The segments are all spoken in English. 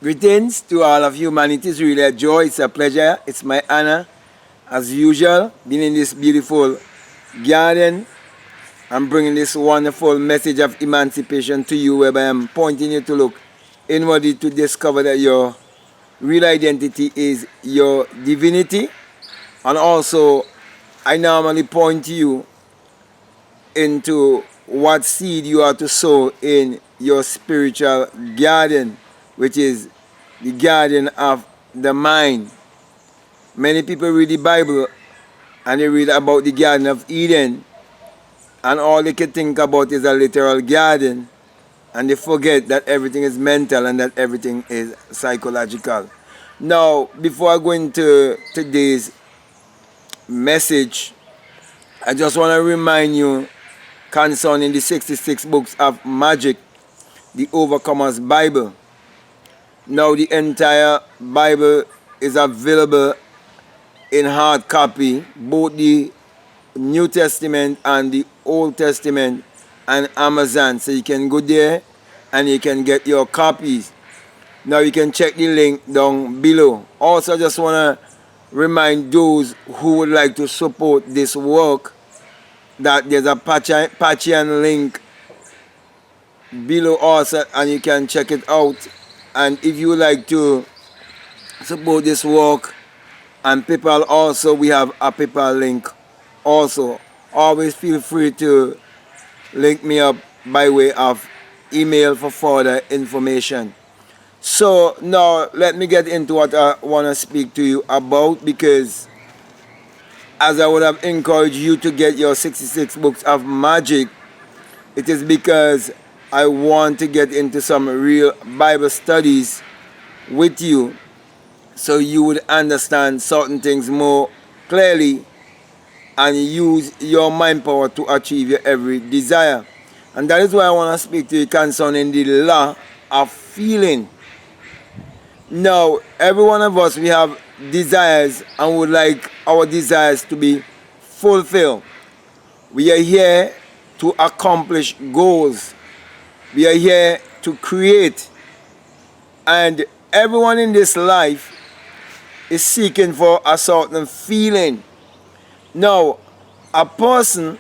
Greetings to all of humanity. It's really a joy. It's a pleasure. It's my honor, as usual, being in this beautiful garden. I'm bringing this wonderful message of emancipation to you, whereby I'm pointing you to look inwardly to discover that your real identity is your divinity. And also, I normally point you into what seed you are to sow in your spiritual garden, which is the garden of the mind. Many people read the Bible and they read about the Garden of Eden, and all they can think about is a literal garden, and they forget that everything is mental and that everything is psychological. Now, before I go into today's message, I just want to remind you concerning the 66 books of magic, the Overcomer's Bible. Now the entire Bible is available in hard copy, both the New Testament and the Old Testament, on Amazon. So you can go there and you can get your copies. Now you can check the link down below. Also, I just want to remind those who would like to support this work that there's a Patreon link below also, and you can check it out. And if you would like to support this work and PayPal also, we have a PayPal link also. Always feel free to link me up by way of email for further information. So now let me get into what I want to speak to you about, because as I would have encouraged you to get your 66 books of magic, it is because I want to get into some real Bible studies with you, so you would understand certain things more clearly and use your mind power to achieve your every desire. And that is why I want to speak to you concerning the law of feeling. Now, every one of us, we have desires and would like our desires to be fulfilled. We are here to accomplish goals. We are here to create. And everyone in this life is seeking for a certain feeling. Now, a person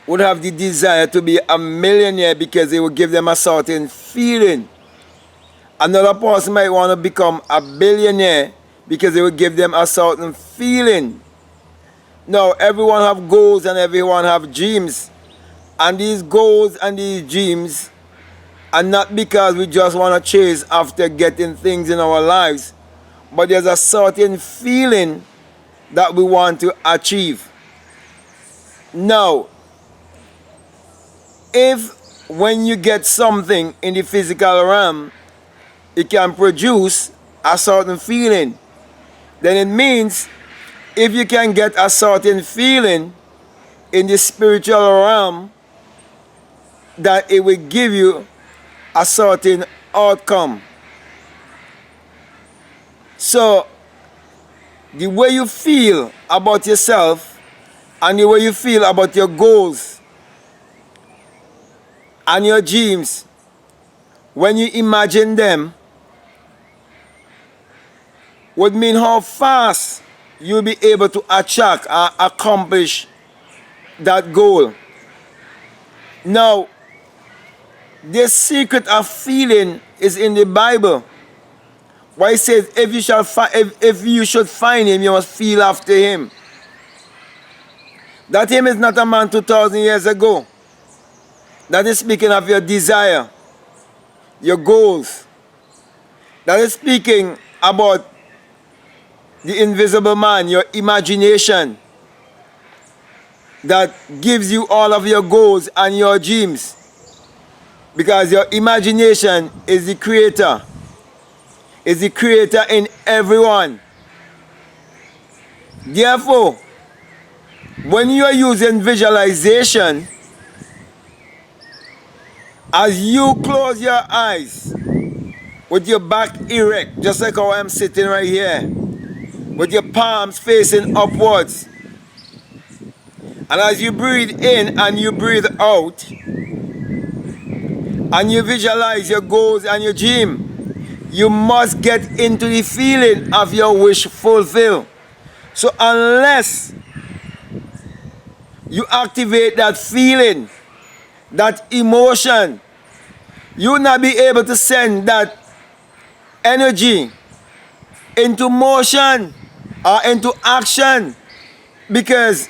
would have the desire to be a millionaire because it would give them a certain feeling. Another person might want to become a billionaire because it would give them a certain feeling. Now, everyone have goals and everyone have dreams. And these goals and these dreams are not because we just want to chase after getting things in our lives, but there's a certain feeling that we want to achieve. Now, if when you get something in the physical realm, it can produce a certain feeling, then it means if you can get a certain feeling in the spiritual realm, that it will give you a certain outcome. So the way you feel about yourself and the way you feel about your goals and your dreams, when you imagine them, would mean how fast you'll be able to attract or accomplish that goal. Now, the secret of feeling is in the Bible, where it says, if you should find him, you must feel after him. That him is not a man 2,000 years ago. That is speaking of your desire, your goals. That is speaking about the invisible man, your imagination, that gives you all of your goals and your dreams. Because your imagination is the creator. Is the creator in everyone. Therefore, when you are using visualization, as you close your eyes with your back erect, just like how I'm sitting right here, with your palms facing upwards, and as you breathe in and you breathe out, and you visualize your goals and your dream, You must get into the feeling of your wish fulfilled. So unless you activate that feeling, that emotion, you will not be able to send that energy into motion or into action, because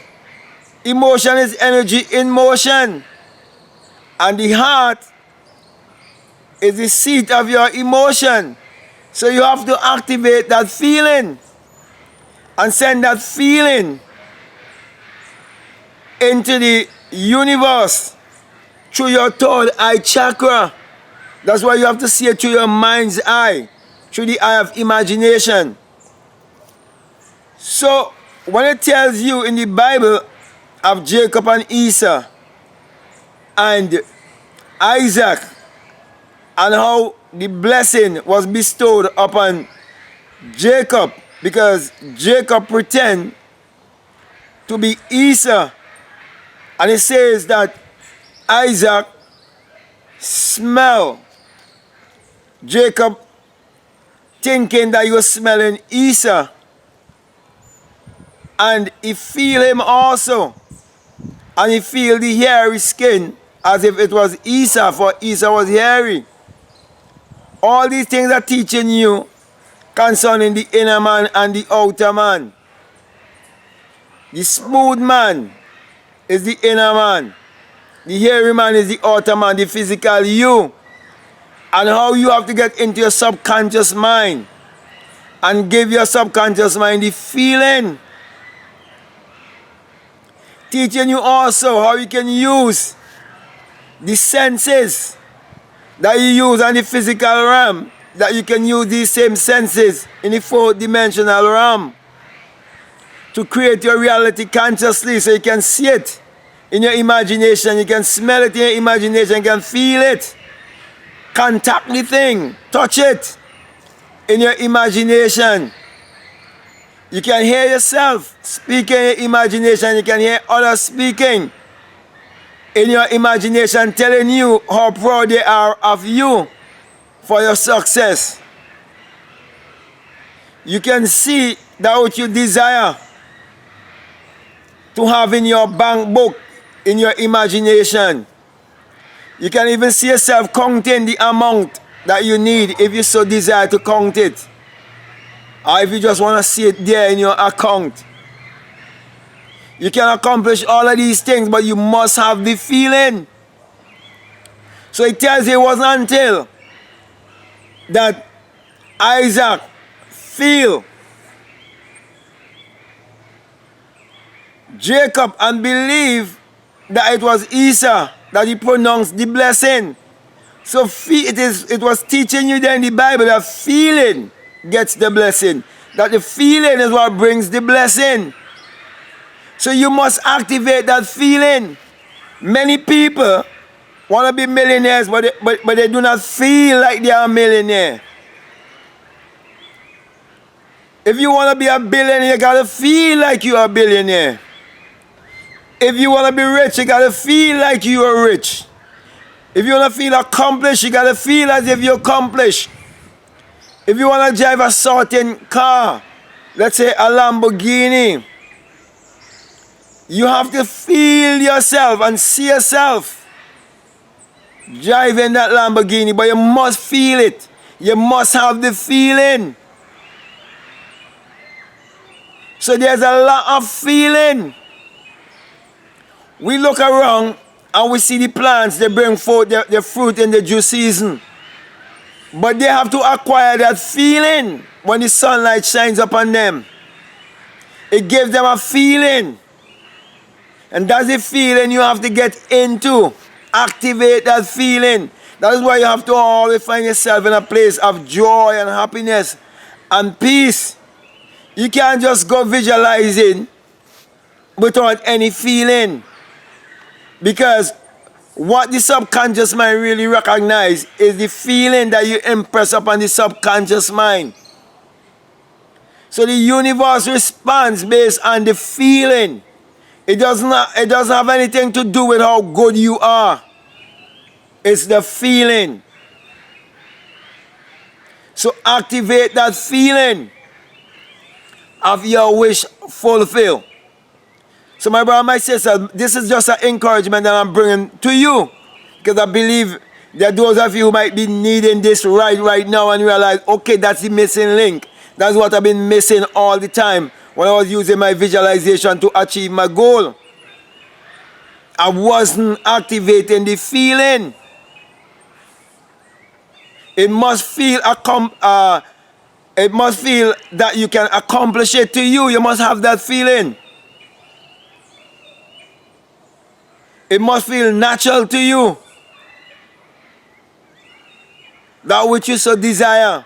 emotion is energy in motion, and the heart is the seat of your emotion. So you have to activate that feeling and send that feeling into the universe through your third eye chakra. That's why you have to see it through your mind's eye, through the eye of imagination. So when it tells you in the Bible of Jacob and Esau and Isaac, and how the blessing was bestowed upon Jacob, because Jacob pretended to be Esau, and it says that Isaac smelled Jacob, thinking that he was smelling Esau, and he feel him also, and he feel the hairy skin as if it was Esau, for Esau was hairy. All these things are teaching you concerning the inner man and the outer man. The smooth man is the inner man. The hairy man is the outer man, the physical you. And how you have to get into your subconscious mind and give your subconscious mind the feeling. Teaching you also how you can use the senses that you use on the physical realm, that you can use these same senses in the fourth dimensional realm to create your reality consciously, so you can see it in your imagination, you can smell it in your imagination, you can feel it, contact the thing, touch it in your imagination. You can hear yourself speaking in your imagination, you can hear others speaking in your imagination, telling you how proud they are of you for your success. You can see that what you desire to have in your bank book, in your imagination. You can even see yourself counting the amount that you need if you so desire to count it, or if you just want to see it there in your account. You can accomplish all of these things, but you must have the feeling. So it tells you it wasn't until that Isaac feel Jacob and believe that it was Esau that he pronounced the blessing. So it was teaching you there in the Bible that feeling gets the blessing. That the feeling is what brings the blessing. So you must activate that feeling. Many people want to be millionaires, but they do not feel like they are a millionaire. If you want to be a billionaire, you got to feel like you are a billionaire. If you want to be rich, you got to feel like you are rich. If you want to feel accomplished, you got to feel as if you're accomplished. If you want to drive a certain car, let's say a Lamborghini, you have to feel yourself and see yourself driving that Lamborghini, but you must feel it. You must have the feeling. So there's a lot of feeling. We look around and we see the plants, they bring forth their fruit in the due season. But they have to acquire that feeling when the sunlight shines upon them. It gives them a feeling. And that's the feeling you have to get into. Activate that feeling. That is why you have to always find yourself in a place of joy and happiness and peace. You can't just go visualizing without any feeling. Because what the subconscious mind really recognizes is the feeling that you impress upon the subconscious mind. So the universe responds based on the feeling. It doesn't have anything to do with how good you are. It's the feeling. So activate that feeling of your wish fulfill. So my brother, my sister, this is just an encouragement that I'm bringing to you, because I believe that those of you who might be needing this right now and realize, okay, that's the missing link. That's what I've been missing all the time when I was using my visualization to achieve my goal. I wasn't activating the feeling. It must feel that you can accomplish it to you. You must have that feeling. It must feel natural to you. That which you so desire.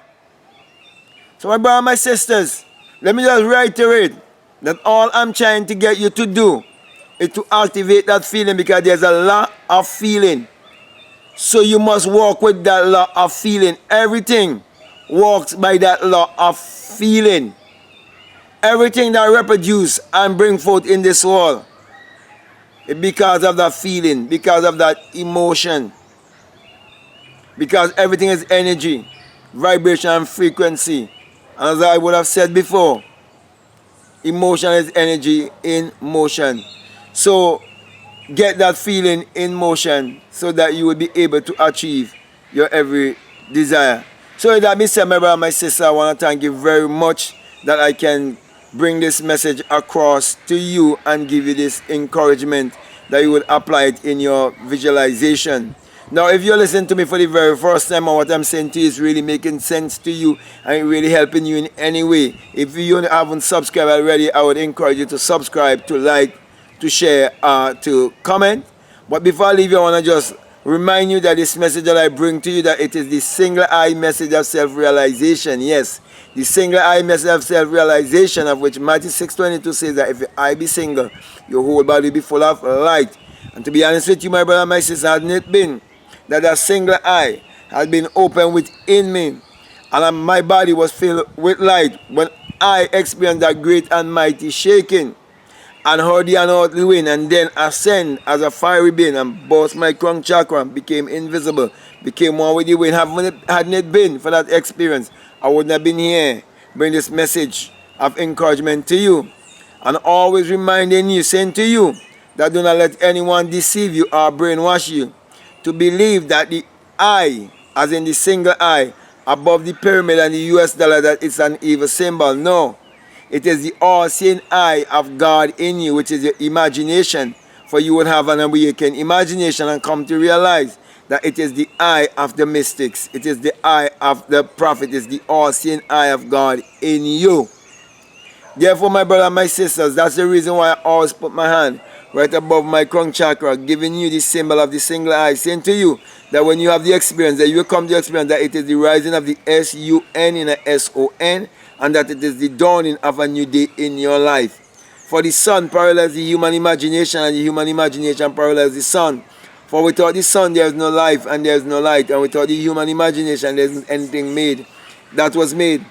So my brothers and my sisters, let me just reiterate that all I'm trying to get you to do is to activate that feeling, because there's a lot of feeling. So you must walk with that law of feeling. Everything walks by that law of feeling. Everything that reproduce and bring forth in this world, it's because of that feeling, because of that emotion. Because everything is energy, vibration and frequency. And as I would have said before, emotion is energy in motion. So get that feeling in motion so that you will be able to achieve your every desire. So with that being said, my brother, my sister, I want to thank you very much that I can bring this message across to you and give you this encouragement that you would apply it in your visualization. Now, if you're listening to me for the very first time and what I'm saying to you is really making sense to you and really helping you in any way, if you haven't subscribed already, I would encourage you to subscribe, to like, to share, to comment. But before I leave you, I want to just remind you that this message that I bring to you, that it is the single eye message of self-realization. Yes, the single eye message of self-realization, of which Matthew 6:22 says that if your eye be single, your whole body be full of light. And to be honest with you, my brother and my sister, hadn't it been that a single eye had been opened within me and my body was filled with light when I experienced that great and mighty shaking and heard the unearthly wind, and then ascend as a fiery being and burst my crown chakra, became invisible, became one with the wind. Hadn't it been for that experience, I wouldn't have been here bring this message of encouragement to you, and always reminding you, saying to you that do not let anyone deceive you or brainwash you to believe that the eye, as in the single eye above the pyramid and the US dollar, that it's an evil symbol. No, it is the all-seeing eye of God in you, which is your imagination. For you would have an awakened imagination and come to realize that it is the eye of the mystics. It is the eye of the prophet. It is the all-seeing eye of God in you. Therefore, my brother and my sisters, that's the reason why I always put my hand right above my crown chakra, giving you the symbol of the single eye, saying to you that when you have the experience, that you will come to experience that it is the rising of the S-U-N in a S-O-N, and that it is the dawning of a new day in your life. For the sun parallels the human imagination, and the human imagination parallels the sun. For without the sun there is no life and there is no light, and without the human imagination there isn't anything made that was made.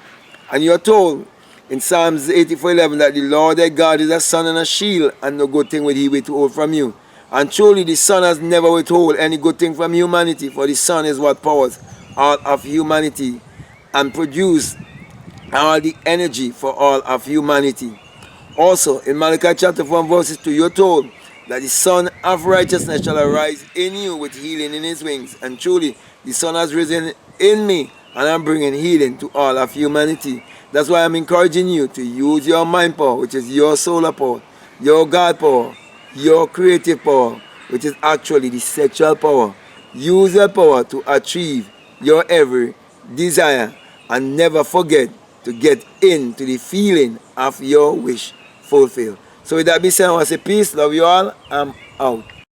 And you are told in Psalms 84:11 that the Lord thy God is a sun and a shield, and no good thing will he withhold from you. And truly the sun has never withhold any good thing from humanity, for the sun is what powers all of humanity and produce all the energy for all of humanity. Also in Malachi chapter 1 verses 2, you're told that the Son of righteousness shall arise in you with healing in his wings. And truly the Son has risen in me, and I'm bringing healing to all of humanity. That's why I'm encouraging you to use your mind power, which is your solar power, your God power, your creative power, which is actually the sexual power. Use your power to achieve your every desire, and never forget to get into the feeling of your wish fulfilled. So with that being said, I want to say peace, love you all, I'm out.